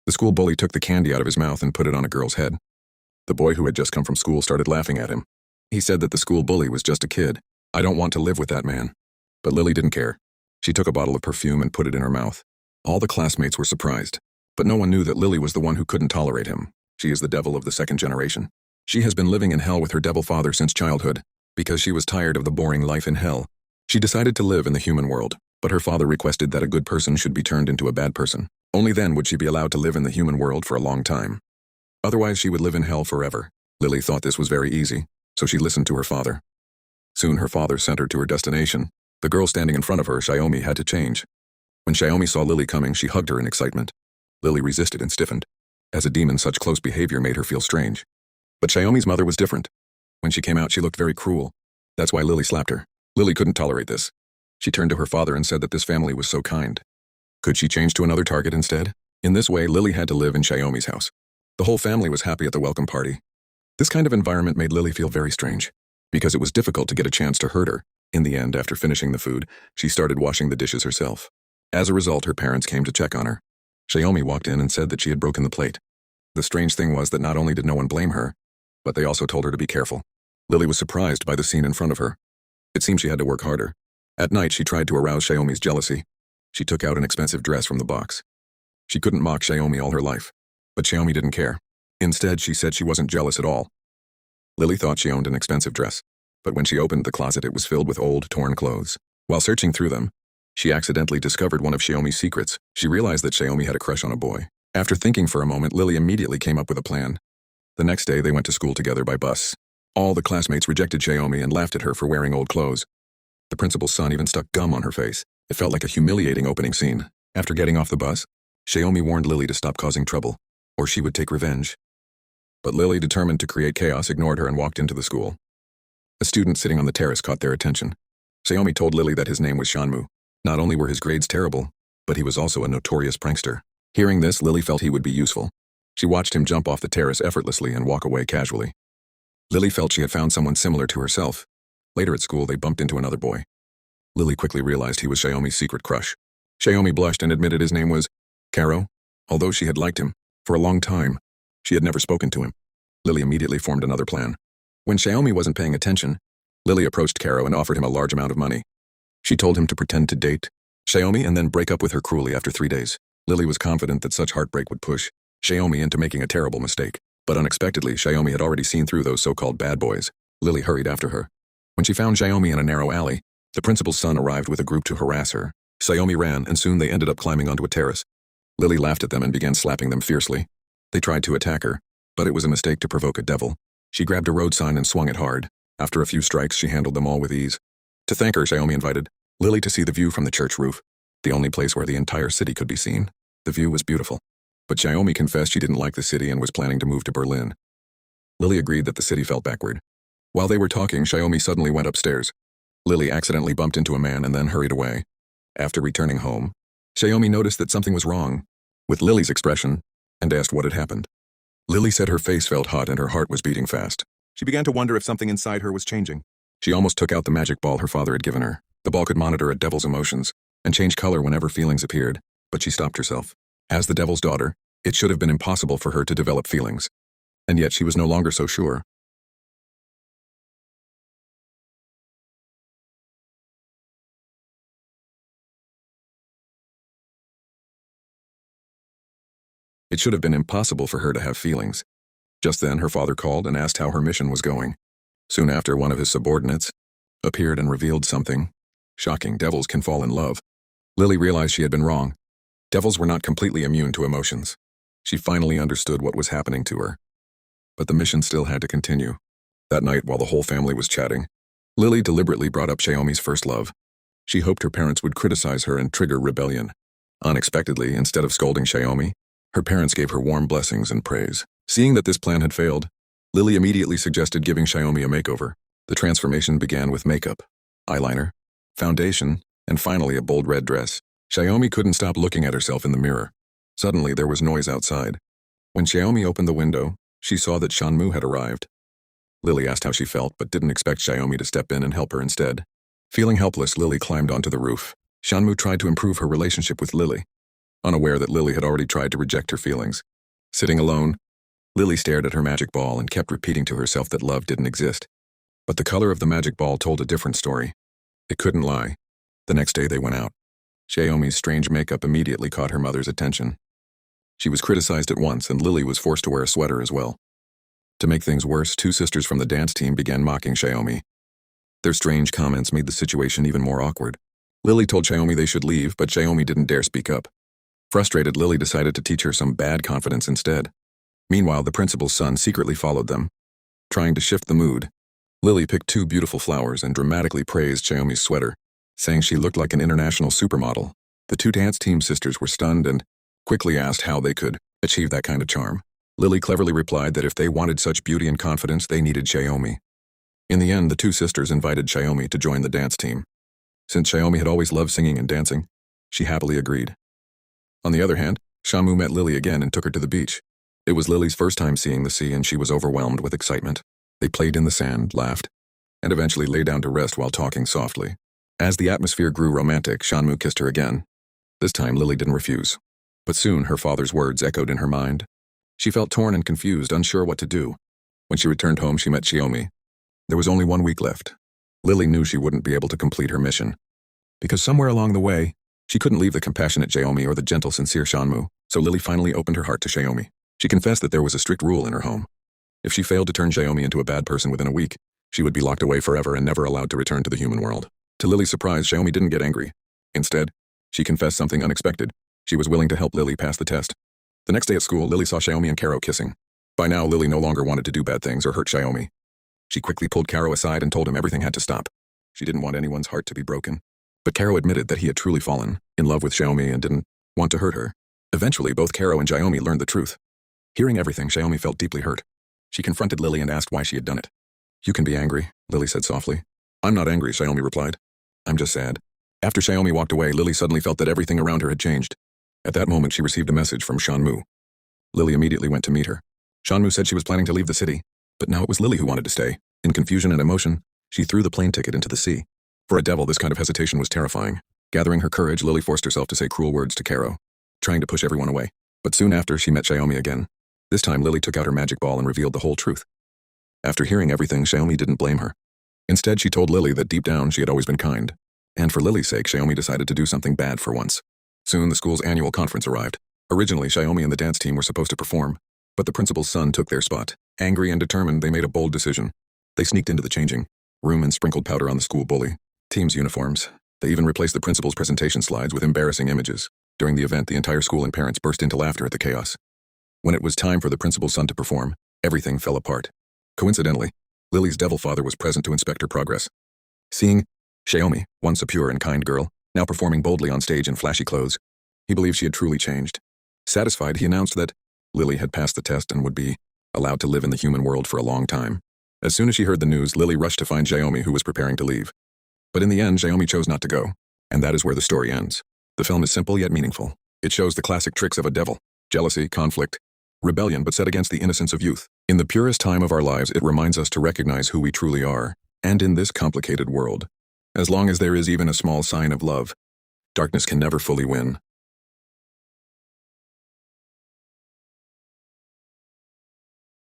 The school bully took the candy out of his mouth and put it on a girl's head. The boy who had just come from school started laughing at him. He said that the school bully was just a kid. I don't want to live with that man. But Lily didn't care. She took a bottle of perfume and put it in her mouth. All the classmates were surprised. But no one knew that Lily was the one who couldn't tolerate him. She is the devil of the second generation. She has been living in hell with her devil father since childhood. Because she was tired of the boring life in hell, she decided to live in the human world. But her father requested that a good person should be turned into a bad person. Only then would she be allowed to live in the human world for a long time. Otherwise she would live in hell forever. Lily thought this was very easy, so she listened to her father. Soon her father sent her to her destination. The girl standing in front of her, Xiaomi, had to change. When Xiaomi saw Lily coming, she hugged her in excitement. Lily resisted and stiffened. As a demon, such close behavior made her feel strange. But Xiaomi's mother was different. When she came out, she looked very cruel. That's why Lily slapped her. Lily couldn't tolerate this. She turned to her father and said that this family was so kind. Could she change to another target instead? In this way, Lily had to live in Xiaomi's house. The whole family was happy at the welcome party. This kind of environment made Lily feel very strange, because it was difficult to get a chance to hurt her. In the end, after finishing the food, she started washing the dishes herself. As a result, her parents came to check on her. Xiaomi walked in and said that she had broken the plate. The strange thing was that not only did no one blame her, but they also told her to be careful. Lily was surprised by the scene in front of her. It seemed she had to work harder. At night, she tried to arouse Xiaomi's jealousy. She took out an expensive dress from the box. She couldn't mock Xiaomi all her life, but Xiaomi didn't care. Instead, she said she wasn't jealous at all. Lily thought she owned an expensive dress, but when she opened the closet, it was filled with old, torn clothes. While searching through them, she accidentally discovered one of Xiaomi's secrets. She realized that Xiaomi had a crush on a boy. After thinking for a moment, Lily immediately came up with a plan. The next day, they went to school together by bus. All the classmates rejected Xiaomi and laughed at her for wearing old clothes. The principal's son even stuck gum on her face. It felt like a humiliating opening scene. After getting off the bus, Xiaomi warned Lily to stop causing trouble, or she would take revenge. But Lily, determined to create chaos, ignored her and walked into the school. A student sitting on the terrace caught their attention. Xiaomi told Lily that his name was Xiaomi. Not only were his grades terrible, but he was also a notorious prankster. Hearing this, Lily felt he would be useful. She watched him jump off the terrace effortlessly and walk away casually. Lily felt she had found someone similar to herself. Later at school, they bumped into another boy. Lily quickly realized he was Xiaomi's secret crush. Xiaomi blushed and admitted his name was Caro. Although she had liked him for a long time, she had never spoken to him. Lily immediately formed another plan. When Xiaomi wasn't paying attention, Lily approached Caro and offered him a large amount of money. She told him to pretend to date Xiaomi and then break up with her cruelly after 3 days. Lily was confident that such heartbreak would push Xiaomi into making a terrible mistake. But unexpectedly, Xiaomi had already seen through those so-called bad boys. Lily hurried after her. When she found Xiaomi in a narrow alley, the principal's son arrived with a group to harass her. Xiaomi ran, and soon they ended up climbing onto a terrace. Lily laughed at them and began slapping them fiercely. They tried to attack her, but it was a mistake to provoke a devil. She grabbed a road sign and swung it hard. After a few strikes, she handled them all with ease. To thank her, Xiaomi invited Lily to see the view from the church roof, the only place where the entire city could be seen. The view was beautiful. But Xiaomi confessed she didn't like the city and was planning to move to Berlin. Lily agreed that the city felt backward. While they were talking, Xiaomi suddenly went upstairs. Lily accidentally bumped into a man and then hurried away. After returning home, Xiaomi noticed that something was wrong with Lily's expression and asked what had happened. Lily said her face felt hot and her heart was beating fast. She began to wonder if something inside her was changing. She almost took out the magic ball her father had given her. The ball could monitor a devil's emotions and change color whenever feelings appeared, but she stopped herself. As the devil's daughter, it should have been impossible for her to develop feelings. And yet she was no longer so sure. It should have been impossible for her to have feelings. Just then, her father called and asked how her mission was going. Soon after, one of his subordinates appeared and revealed something. Shocking, devils can fall in love. Lily realized she had been wrong. Devils were not completely immune to emotions. She finally understood what was happening to her. But the mission still had to continue. That night, while the whole family was chatting, Lily deliberately brought up Xiaomi's first love. She hoped her parents would criticize her and trigger rebellion. Unexpectedly, instead of scolding Xiaomi, her parents gave her warm blessings and praise. Seeing that this plan had failed, Lily immediately suggested giving Xiaomi a makeover. The transformation began with makeup, eyeliner, foundation, and finally a bold red dress. Xiaomi couldn't stop looking at herself in the mirror. Suddenly, there was noise outside. When Xiaomi opened the window, she saw that Xiaomi had arrived. Lily asked how she felt, but didn't expect Xiaomi to step in and help her instead. Feeling helpless, Lily climbed onto the roof. Xiaomi tried to improve her relationship with Lily. unaware that Lily had already tried to reject her feelings. Sitting alone, Lily stared at her magic ball and kept repeating to herself that love didn't exist. But the color of the magic ball told a different story. It couldn't lie. The next day they went out. Xiaomi's strange makeup immediately caught her mother's attention. She was criticized at once, and Lily was forced to wear a sweater as well. To make things worse, two sisters from the dance team began mocking Xiaomi. Their strange comments made the situation even more awkward. Lily told Xiaomi they should leave, but Xiaomi didn't dare speak up. Frustrated, Lily decided to teach her some bad confidence instead. Meanwhile, the principal's son secretly followed them. Trying to shift the mood, Lily picked two beautiful flowers and dramatically praised Xiaomi's sweater, saying she looked like an international supermodel. The two dance team sisters were stunned and quickly asked how they could achieve that kind of charm. Lily cleverly replied that if they wanted such beauty and confidence, they needed Xiaomi. In the end, the two sisters invited Xiaomi to join the dance team. Since Xiaomi had always loved singing and dancing, she happily agreed. On the other hand, Xiaomi met Lily again and took her to the beach. It was Lily's first time seeing the sea, and she was overwhelmed with excitement. They played in the sand, laughed, and eventually lay down to rest while talking softly. As the atmosphere grew romantic, Xiaomi kissed her again. This time, Lily didn't refuse. But soon, her father's words echoed in her mind. She felt torn and confused, unsure what to do. When she returned home, she met Xiaomi. There was only 1 week left. Lily knew she wouldn't be able to complete her mission. Because somewhere along the way, she couldn't leave the compassionate Xiaomi or the gentle, sincere Xiaomi, so Lily finally opened her heart to Xiaomi. She confessed that there was a strict rule in her home. If she failed to turn Xiaomi into a bad person within a week, she would be locked away forever and never allowed to return to the human world. To Lily's surprise, Xiaomi didn't get angry. Instead, she confessed something unexpected. She was willing to help Lily pass the test. The next day at school, Lily saw Xiaomi and Caro kissing. By now, Lily no longer wanted to do bad things or hurt Xiaomi. She quickly pulled Caro aside and told him everything had to stop. She didn't want anyone's heart to be broken. But Caro admitted that he had truly fallen in love with Xiaomi and didn't want to hurt her. Eventually, both Caro and Xiaomi learned the truth. Hearing everything, Xiaomi felt deeply hurt. She confronted Lily and asked why she had done it. "You can be angry," Lily said softly. "I'm not angry," Xiaomi replied. "I'm just sad." After Xiaomi walked away, Lily suddenly felt that everything around her had changed. At that moment, she received a message from Shanmu. Lily immediately went to meet her. Shanmu said she was planning to leave the city, but now it was Lily who wanted to stay. In confusion and emotion, she threw the plane ticket into the sea. For a devil, this kind of hesitation was terrifying. Gathering her courage, Lily forced herself to say cruel words to Caro, trying to push everyone away. But soon after, she met Xiaomi again. This time, Lily took out her magic ball and revealed the whole truth. After hearing everything, Xiaomi didn't blame her. Instead, she told Lily that deep down she had always been kind. And for Lily's sake, Xiaomi decided to do something bad for once. Soon, the school's annual conference arrived. Originally, Xiaomi and the dance team were supposed to perform, but the principal's son took their spot. Angry and determined, they made a bold decision. They sneaked into the changing room and sprinkled powder on the school bully team's uniforms. They even replaced the principal's presentation slides with embarrassing images. During the event, the entire school and parents burst into laughter at the chaos. When it was time for the principal's son to perform, everything fell apart. Coincidentally, Lily's devil father was present to inspect her progress. Seeing Xiaomi, once a pure and kind girl, now performing boldly on stage in flashy clothes, he believed she had truly changed. Satisfied, he announced that Lily had passed the test and would be allowed to live in the human world for a long time. As soon as she heard the news, Lily rushed to find Xiaomi, who was preparing to leave. But in the end, Xiaomi chose not to go. And that is where the story ends. The film is simple yet meaningful. It shows the classic tricks of a devil: jealousy, conflict, rebellion, but set against the innocence of youth. In the purest time of our lives, it reminds us to recognize who we truly are. And in this complicated world, as long as there is even a small sign of love, darkness can never fully win.